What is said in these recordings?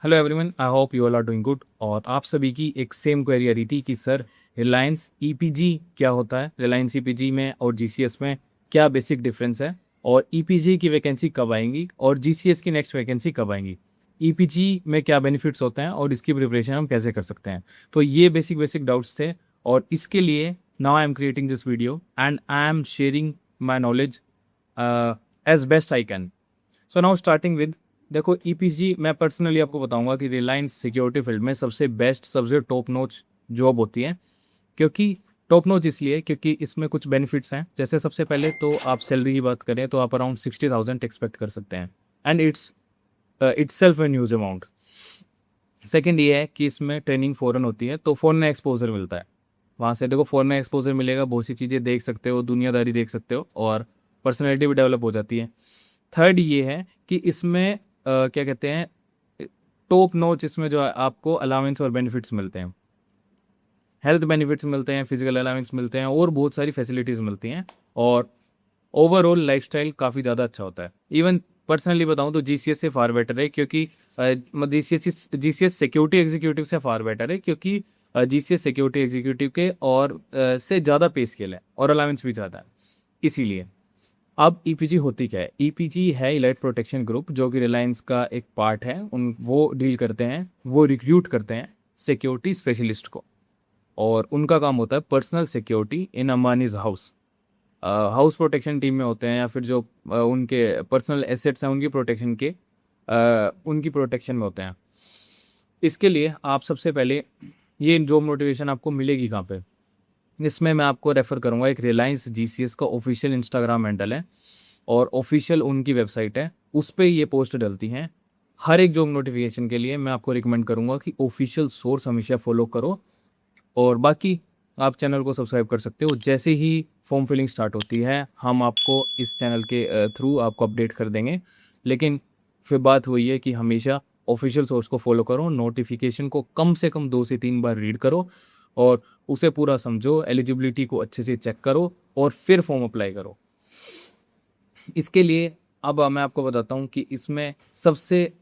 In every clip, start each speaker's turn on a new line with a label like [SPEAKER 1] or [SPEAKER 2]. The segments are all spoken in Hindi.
[SPEAKER 1] Hello everyone, I hope you all are doing good. और आप सभी की एक सेम क्वेरी आ रही थी कि सर रिलायंस ईपीजी क्या होता है, रिलायंस ईपीजी में और जीसीएस में क्या बेसिक डिफरेंस है, और ईपीजी की वैकेंसी कब आएंगी और जीसीएस की नेक्स्ट वैकेंसी कब आएंगी, ईपीजी में क्या बेनिफिट्स होते हैं और इसकी प्रिपरेशन हम कैसे कर सकते हैं। तो ये बेसिक बेसिक डाउट्स थे, और इसके लिए now I am creating this video and I am sharing my knowledge as best I can. So now starting with, देखो ईपीजी मैं पर्सनली आपको बताऊंगा कि रिलायंस सिक्योरिटी फील्ड में सबसे बेस्ट, सबसे टॉप नोच जॉब होती है। क्योंकि टॉप नोच इसलिए क्योंकि इसमें कुछ बेनिफिट्स हैं। जैसे सबसे पहले तो आप सैलरी की बात करें तो आप अराउंड 60,000 एक्सपेक्ट कर सकते हैं, and it's self N huge amount. Second ये है कि इसमें ट्रेनिंग फ़ॉरन होती है, तो फ़ॉरन एक्सपोजर मिलता है। वहाँ से देखो फ़ॉरन एक्सपोजर मिलेगा, बहुत सी चीज़ें देख सकते हो, दुनियादारी देख सकते हो, और पर्सनैलिटी भी डेवलप हो जाती है। थर्ड ये है कि इसमें क्या कहते हैं, टॉप नॉच इसमें जो है आपको अलाउंस और बेनिफिट्स मिलते हैं, हेल्थ बेनिफिट्स मिलते हैं, फिजिकल अलाउंस मिलते हैं, और बहुत सारी फैसिलिटीज़ मिलती हैं। और ओवरऑल लाइफस्टाइल काफ़ी ज़्यादा अच्छा होता है। इवन पर्सनली बताऊं तो जीसीएस से फार बेटर है, क्योंकि जीसीएस सिक्योरिटी एग्जीक्यूटिव से फार बेटर है, क्योंकि जीसीएस सिक्योरिटी एग्जीक्यूटिव के और से ज़्यादा पे स्केल है और अलाउंस भी ज़्यादा है, इसीलिए। अब ईपीजी होती क्या है? ईपीजी है इलाइट प्रोटेक्शन ग्रुप, जो कि रिलायंस का एक पार्ट है। वो डील करते हैं, वो रिक्रूट करते हैं सिक्योरिटी स्पेशलिस्ट को, और उनका काम होता है personal security in Ambanis house. House protection team में होते हैं, या फिर जो उनके पर्सनल एसेट्स हैं उनकी प्रोटेक्शन के उनकी प्रोटेक्शन में होते हैं। इसके लिए आप सबसे पहले, ये जॉब नोटिफिकेशन आपको मिलेगी कहाँ पे? इसमें मैं आपको रेफ़र करूँगा, एक रिलायंस जीसीएस का ऑफिशियल इंस्टाग्राम हैंडल है और ऑफिशियल उनकी वेबसाइट है, उस पे ये पोस्ट डलती हैं। हर एक जॉब नोटिफिकेशन के लिए मैं आपको रिकमेंड करूँगा कि ऑफिशियल सोर्स हमेशा फॉलो करो। और बाकी आप चैनल को सब्सक्राइब कर सकते हो। जैसे ही फॉर्म फिलिंग स्टार्ट होती है हम आपको इस चैनल के थ्रू आपको अपडेट कर देंगे। लेकिन फिर बात वही है कि हमेशा ऑफिशियल सोर्स को फॉलो करो, नोटिफिकेशन को कम से कम 2 से 3 बार रीड करो, और उसे पूरा समझो, एलिजिबिलिटी को अच्छे से चेक करो, और फिर फॉर्म अप्लाई करो। इसके लिए अब मैं आपको बताता हूँ कि इसमें सबसे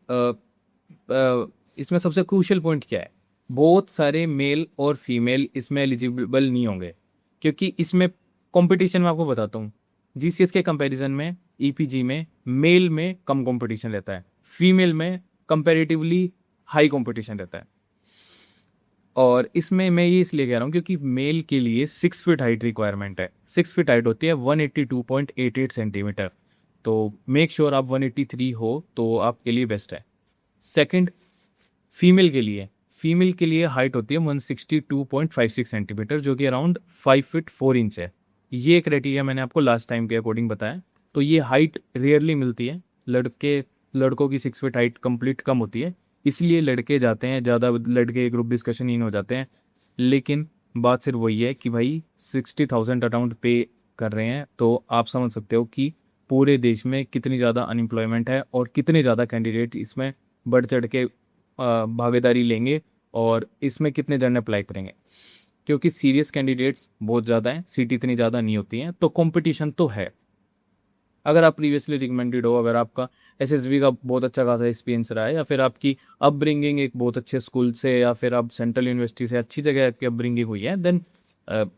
[SPEAKER 1] क्रूशियल पॉइंट क्या है। बहुत सारे मेल और फीमेल इसमें एलिजिबल नहीं होंगे, क्योंकि इसमें कंपटीशन में आपको बताता हूँ, जीसीएस के कंपैरिजन में ईपीजी में मेल में कम कंपटीशन रहता है, फीमेल में कंपैरेटिवली हाई कंपटीशन रहता है। और इसमें मैं ये इसलिए कह रहा हूँ क्योंकि मेल के लिए 6 फीट हाइट रिक्वायरमेंट है। 6 फीट हाइट होती है 182.88 सेंटीमीटर। तो मेक श्योर आप 183 हो तो आपके लिए बेस्ट है। सेकंड, फीमेल के लिए हाइट होती है 162.56 सेंटीमीटर, जो कि अराउंड 5 फीट 4 इंच है। ये क्राइटेरिया मैंने आपको लास्ट टाइम के अकॉर्डिंग बताया। तो ये हाइट रेयरली मिलती है, लड़कों की 6 फीट हाइट कंप्लीट कम होती है, इसलिए लड़के जाते हैं ज़्यादा, लड़के ग्रुप डिस्कशन इन हो जाते हैं। लेकिन बात सिर्फ वही है कि भाई 60,000 अराउंड पे कर रहे हैं, तो आप समझ सकते हो कि पूरे देश में कितनी ज़्यादा अनएम्प्लॉयमेंट है और कितने ज़्यादा कैंडिडेट इसमें बढ़ चढ़ के भागीदारी लेंगे, और इसमें कितने जन अप्लाई करेंगे। क्योंकि सीरियस कैंडिडेट्स बहुत ज़्यादा हैं, सीट इतनी ज़्यादा नहीं होती हैं, तो कंपटीशन तो है। अगर आप प्रीवियसली रिकमेंडेड हो, अगर आपका एसएसबी का बहुत अच्छा खासा एक्सपीरियंस रहा है, या फिर आपकी अपब्रिंगिंग एक बहुत अच्छे स्कूल से या फिर आप सेंट्रल यूनिवर्सिटी से अच्छी जगह आपकी अपब्रिंगिंग हुई है, देन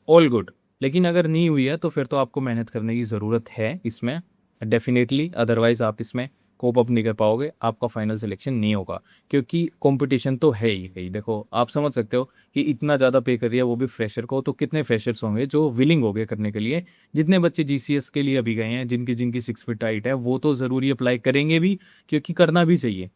[SPEAKER 1] ऑल गुड। लेकिन अगर नहीं हुई है तो फिर तो आपको मेहनत करने की ज़रूरत है इसमें डेफिनेटली, अदरवाइज़ आप इसमें कोप अप नहीं कर पाओगे, आपका फाइनल सिलेक्शन नहीं होगा। क्योंकि कंपटीशन तो है ही। देखो आप समझ सकते हो कि इतना ज़्यादा पे कर रही है वो भी फ्रेशर को, तो कितने फ्रेशर्स होंगे जो विलिंग हो गए करने के लिए। जितने बच्चे जीसीएस के लिए अभी गए हैं, जिनकी जिनकी 6 फीट हाइट है, वो तो ज़रूरी अप्लाई करेंगे भी, क्योंकि करना भी चाहिए।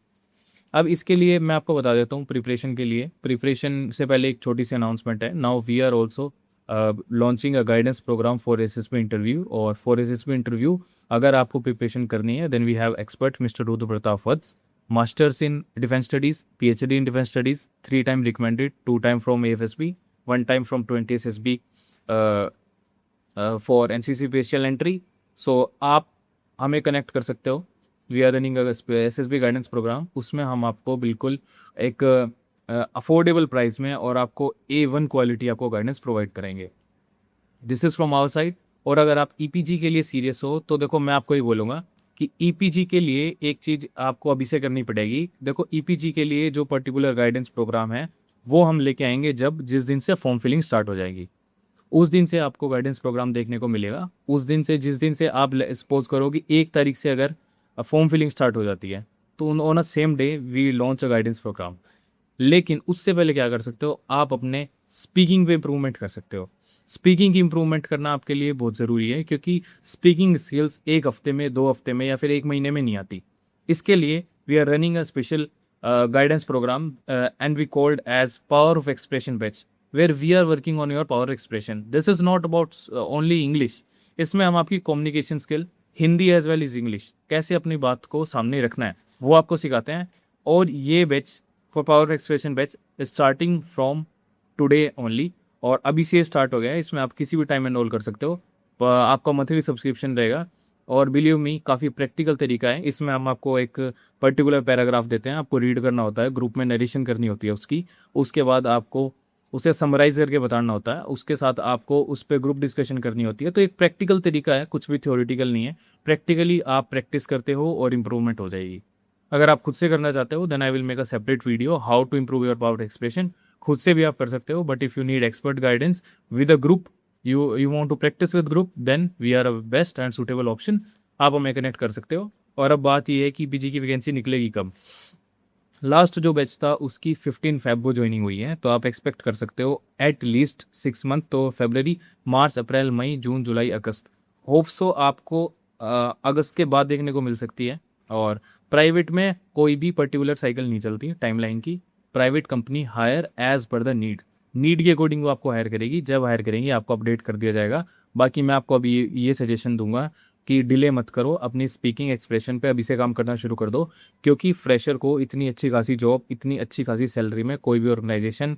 [SPEAKER 1] अब इसके लिए मैं आपको बता देता हूँ, प्रिपरेशन के लिए, प्रिपरेशन से पहले एक छोटी सी अनाउंसमेंट है। Now we are also launching a guidance programme for SSB interview. और फॉर एसएसबी इंटरव्यू अगर आपको प्रिपरेशन करनी है, then we have expert mister Rudra Pratap Vats, masters in defence studies, PhD in defence studies, 3 time recommended, 2 time from AFSB, 1 time from 20 SSB for NCC special entry. सो आप हमें कनेक्ट कर सकते हो। We are running SSB guidance programme, उसमें हम आपको बिल्कुल एक अफोर्डेबल प्राइस में और आपको A1 क्वालिटी आपको गाइडेंस प्रोवाइड करेंगे। This is from our side. और अगर आप ईपीजी के लिए सीरियस हो तो देखो मैं आपको ही बोलूँगा कि ईपीजी के लिए एक चीज़ आपको अभी से करनी पड़ेगी। देखो ईपीजी के लिए जो पर्टिकुलर गाइडेंस प्रोग्राम है वो हम लेके आएंगे जिस दिन से फॉर्म फिलिंग स्टार्ट हो जाएगी, उस दिन से आपको गाइडेंस प्रोग्राम देखने को मिलेगा। उस दिन से जिस दिन से आप सपोज करो कि 1 तारीख से अगर फॉर्म फिलिंग स्टार्ट हो जाती है तो on a same day we launch a guidance program. लेकिन उससे पहले क्या कर सकते हो, आप अपने स्पीकिंग पे इम्प्रूवमेंट कर सकते हो। स्पीकिंग की इम्प्रूवमेंट करना आपके लिए बहुत ज़रूरी है, क्योंकि स्पीकिंग स्किल्स 1 हफ्ते में, 2 हफ्ते में या फिर 1 महीने में नहीं आती। इसके लिए we are running a special guidance program and we called as power of expression batch, where we are working on your power expression. This is not about only English. इसमें हम आपकी communication skill, Hindi as well is English, कैसे अपनी बात को सामने रखना है वो आपको सिखाते हैं। और ये batch for power expression batch starting from today only, और अभी से स्टार्ट हो गया है। इसमें आप किसी भी टाइम एनरोल कर सकते हो। आपका मंथली सब्सक्रिप्शन रहेगा, और बिलीव मी काफ़ी प्रैक्टिकल तरीका है। इसमें हम आपको एक पर्टिकुलर पैराग्राफ देते हैं, आपको रीड करना होता है, ग्रुप में नरेशन करनी होती है उसकी। उसके बाद आपको उसे समराइज़ करके बताना होता है, उसके साथ आपको उस पर ग्रुप डिस्कशन करनी होती है। तो एक प्रैक्टिकल तरीका है, कुछ भी थ्योरेटिकल नहीं है। प्रैक्टिकली आप प्रैक्टिस करते हो और इम्प्रूवमेंट हो जाएगी। अगर आप खुद से करना चाहते हो then I will make a separate video how to improve your power expression. खुद से भी आप कर सकते हो, but if you need expert guidance with a group, you want to practice with group, then we are a best and suitable option. आप हमें कनेक्ट कर सकते हो। और अब बात यह है कि पीजी की वैकेंसी निकलेगी कब। लास्ट जो बैच था उसकी 15 फेब को ज्वाइनिंग हुई है, तो आप एक्सपेक्ट कर सकते हो एट लीस्ट 6 मंथ, तो फरवरी, मार्च, अप्रैल, मई, जून, जुलाई, अगस्त। होप सो आपको अगस्त के बाद देखने को मिल सकती है। और प्राइवेट में कोई भी पर्टिकुलर साइकिल नहीं चलती टाइमलाइन की। Private company hire as per the need के अकॉर्डिंग वो आपको हायर करेगी। जब हायर करेंगी आपको अपडेट कर दिया जाएगा। बाकी मैं आपको अभी ये सजेशन दूंगा कि डिले मत करो, अपनी स्पीकिंग एक्सप्रेशन पे अभी से काम करना शुरू कर दो, क्योंकि फ्रेशर को इतनी अच्छी खासी जॉब, इतनी अच्छी खासी सैलरी में कोई भी ऑर्गेनाइजेशन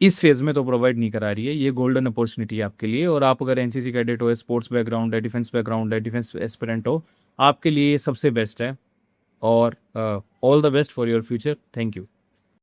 [SPEAKER 1] इस फेज़ में तो प्रोवाइड नहीं करा रही है। ये गोल्डन अपॉर्चुनिटी है आपके लिए। और आप अगर एनसीसी कैडेट हो, स्पोर्ट्स बैकग्राउंड है, डिफेंस बैकग्राउंड है, डिफेंस एस्पिरेंट हो, आपके लिए ये सबसे बेस्ट है। और all the best for your future. Thank you.